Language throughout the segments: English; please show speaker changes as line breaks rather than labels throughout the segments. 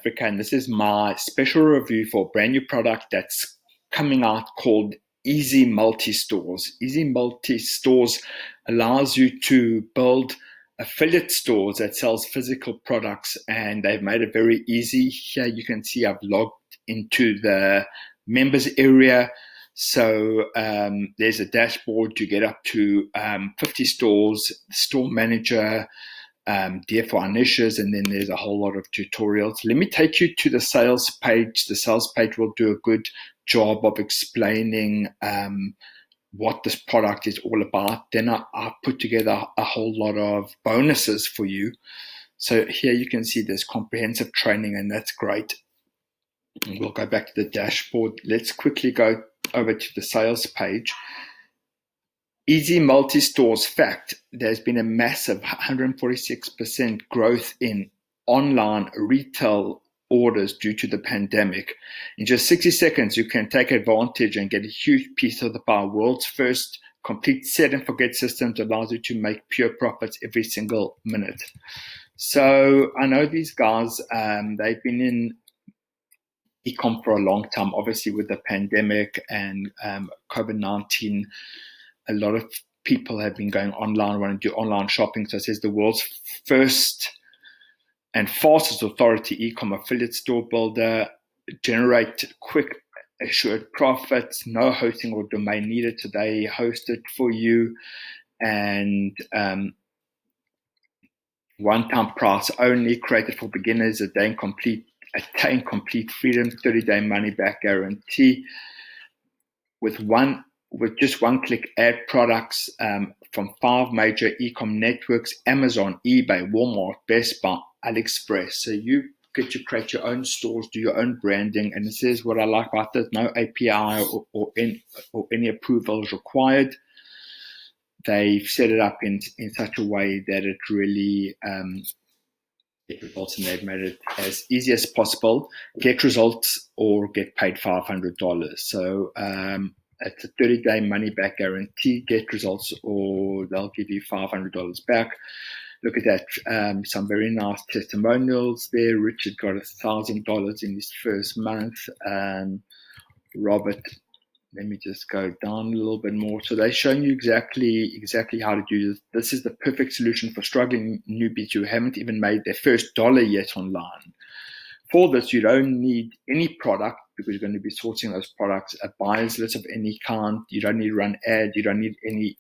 Africa, and this is my special review for a brand new product that's coming out called Easy Multistores. Easy Multistores allows you to build affiliate stores that sells physical products, and they've made it very easy. Here you can see I've logged into the members area. So there's a dashboard to get up to 50 stores, store manager, there for our niches, and then there's a whole lot of tutorials. Let me take you to the sales page. The sales page will do a good job of explaining what this product is all about. Then I put together a whole lot of bonuses for you. So here you can see there's comprehensive training, and that's great. And we'll go back to the dashboard. Let's quickly go over to the sales page. Easy Multistores fact, there's been a massive 146% growth in online retail orders due to the pandemic. In just 60 seconds, you can take advantage and get a huge piece of the pie. World's first complete set and forget system that allows you to make pure profits every single minute. So I know these guys, they've been in e-com for a long time. Obviously with the pandemic and COVID-19, a lot of people have been going online, want to do online shopping. So it says the world's first and fastest authority e-com affiliate store builder, generate quick assured profits, no hosting or domain needed. So they host it for you, and one-time price only, created for beginners, attain complete freedom, 30-day money-back guarantee. With just one-click ad products from 5 major e-com networks: Amazon, eBay, Walmart, Best Buy, AliExpress. So you get to create your own stores, do your own branding, and this is what I like about this: no API or any approvals required. They've set it up in such a way that it really get results, and they've made it as easy as possible. Get results or get paid $500. So it's a 30-day money-back guarantee. Get results or they'll give you $500 back. Look at that. Some very nice testimonials there. Richard got $1,000 in his first month. Robert, let me just go down a little bit more. So they're showing you exactly how to do this. This is the perfect solution for struggling newbies who haven't even made their first dollar yet online. For this, you don't need any product, because you're going to be sourcing those products, a buyer's list of any kind. You don't need to run ads. You don't need any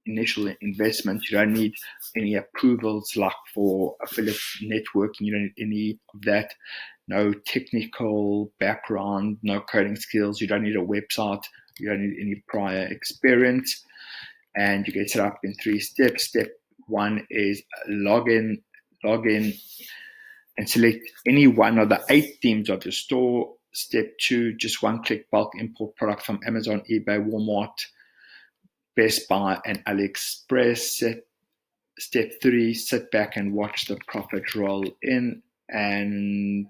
initial investment. You don't need any approvals like for affiliate networking. You don't need any of that. No technical background, no coding skills. You don't need a website. You don't need any prior experience. And you get set up in 3 steps. Step 1 is log in and select any one of the 8 themes of your store. Step 2, just one-click bulk import product from Amazon, eBay, Walmart, Best Buy, and AliExpress. Step 3, sit back and watch the profit roll in, and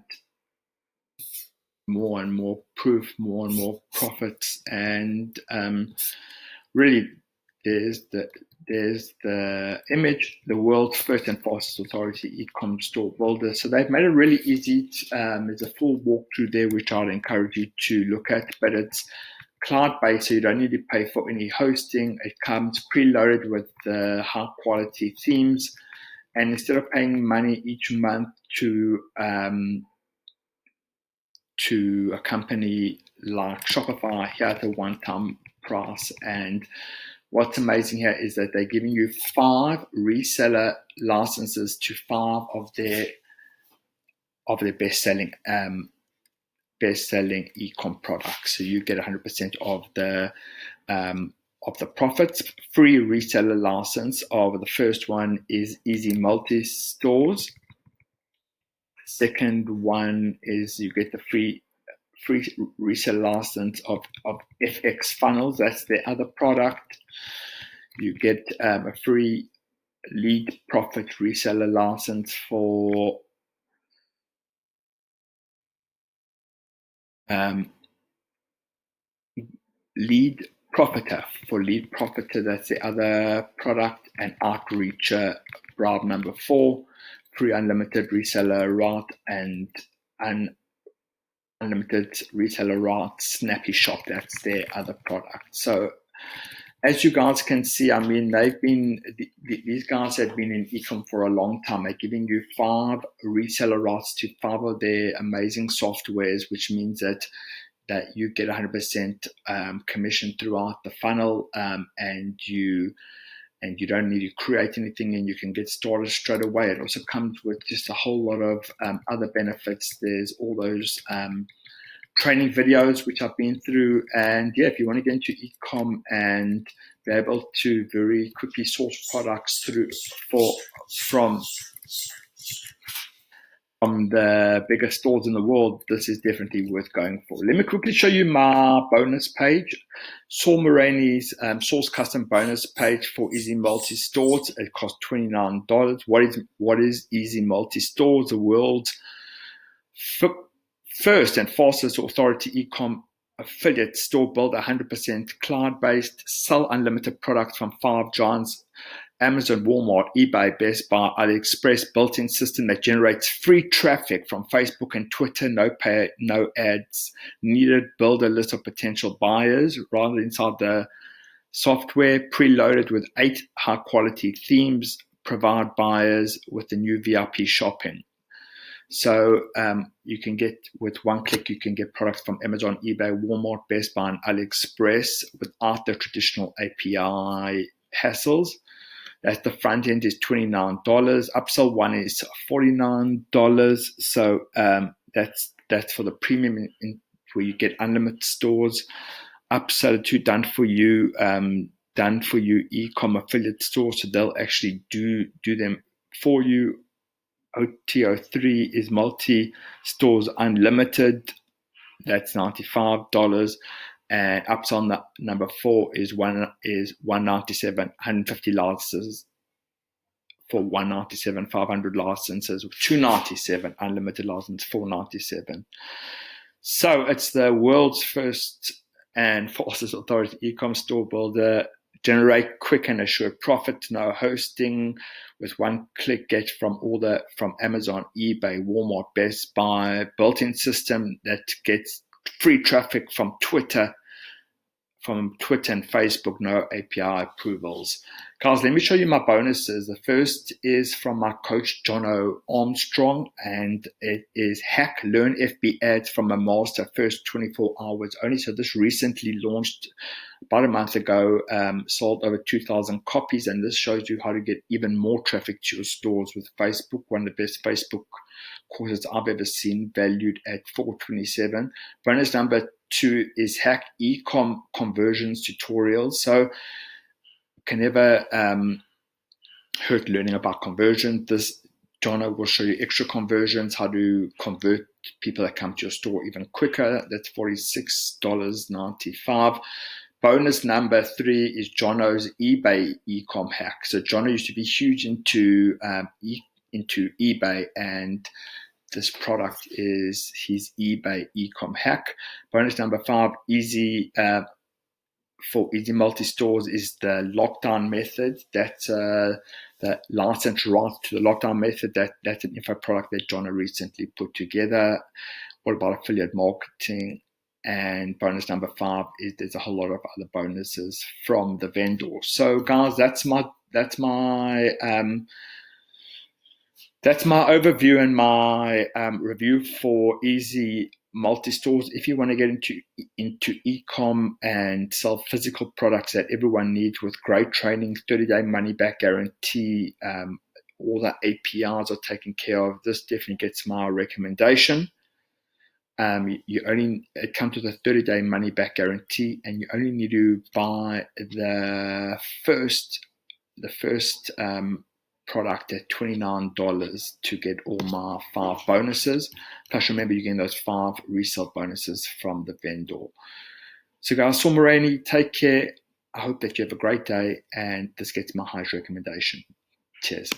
more and more proof, more and more profits. And really, there's the image, the world's first and fastest authority e-com store builder. So they've made it really easy. There's a full walkthrough there, which I'd encourage you to look at, but it's cloud-based, so you don't need to pay for any hosting. It comes preloaded with the high-quality themes, and instead of paying money each month to a company like Shopify, here's a one-time price. And what's amazing here is that they're giving you 5 reseller licenses to 5 of their best-selling e-com products. So you get 100% of the profits. Free reseller license of the first one is Easy Multistores. Second one is you get the free reseller license of FX Funnels. That's the other product. You get a free lead profit reseller license for Lead Profiter. That's the other product. And Outreacher, bribe number 4, free unlimited reseller route, and unlimited reseller rights, Snappy Shop, that's their other product. So as you guys can see, I mean, these guys have been in ecom for a long time. They're giving you 5 reseller rights to 5 of their amazing softwares, which means that you get 100% commission throughout the funnel, and you don't need to create anything, and you can get started straight away. It also comes with just a whole lot of other benefits. There's all those training videos which I've been through, and yeah, if you want to get into ecom and be able to very quickly source products from the biggest stores in the world, this is definitely worth going for. Let me quickly show you my bonus page, Saul Maraney's Source Custom bonus page for Easy Multistores. It costs $29. What is Easy Multistores? The world's first and fastest authority ecom affiliate store build, 100% cloud-based, sell unlimited products from 5 giants: Amazon, Walmart, eBay, Best Buy, AliExpress, built-in system that generates free traffic from Facebook and Twitter, no pay, no ads needed. Build a list of potential buyers rather inside the software, preloaded with 8 high-quality themes, provide buyers with the new VIP shopping. So you can get, with one click, you can get products from Amazon, eBay, Walmart, Best Buy, and AliExpress without the traditional API hassles. At the front end is $29. Upsell one is $49. So that's for the premium, where you get unlimited stores. Upsell 2 done for you ecom affiliate stores, so they'll actually do them for you. OTO3 is Multistores Unlimited. That's $95. And upsell number 4 is $197, 150 licenses for $197, 500 licenses, $297, unlimited license, $497. So it's the world's first and fastest authority ecom store builder. Generate quick and assured profit, no hosting. With one click, get from Amazon, eBay, Walmart, Best Buy, built-in system that gets free traffic from Twitter and Facebook, no API approvals. Guys, let me show you my bonuses. The first is from my coach, Jono Armstrong, and it is hack, learn FB ads from a master, first 24 hours only. So this recently launched about a month ago, sold over 2,000 copies, and this shows you how to get even more traffic to your stores with Facebook, one of the best Facebook courses I've ever seen, valued at $427. Bonus number 2 is hack ecom conversions tutorials. So can never hurt learning about conversion. This Jono will show you extra conversions, how to convert people that come to your store even quicker. That's $46.95. Bonus number 3 is Jono's eBay ecom hack. So Jono used to be huge into eBay, and this product is his eBay ecom hack. Bonus number 5, for Easy Multistores, is the lockdown method. That's the license right to the lockdown method. That's an info product that Jono recently put together. What about affiliate marketing? And bonus number 5 is there's a whole lot of other bonuses from the vendor. So guys, that's my overview and my review for Easy Multistores. If you want to get into ecom and sell physical products that everyone needs with great training, 30-day money back guarantee, all the APIs are taken care of, this definitely gets my recommendation. It comes with a 30-day money back guarantee, and you only need to buy the first product at $29 to get all my 5 bonuses. Plus, remember, you're getting those 5 resale bonuses from the vendor. So guys, Saul Maraney, take care. I hope that you have a great day, and this gets my highest recommendation. Cheers.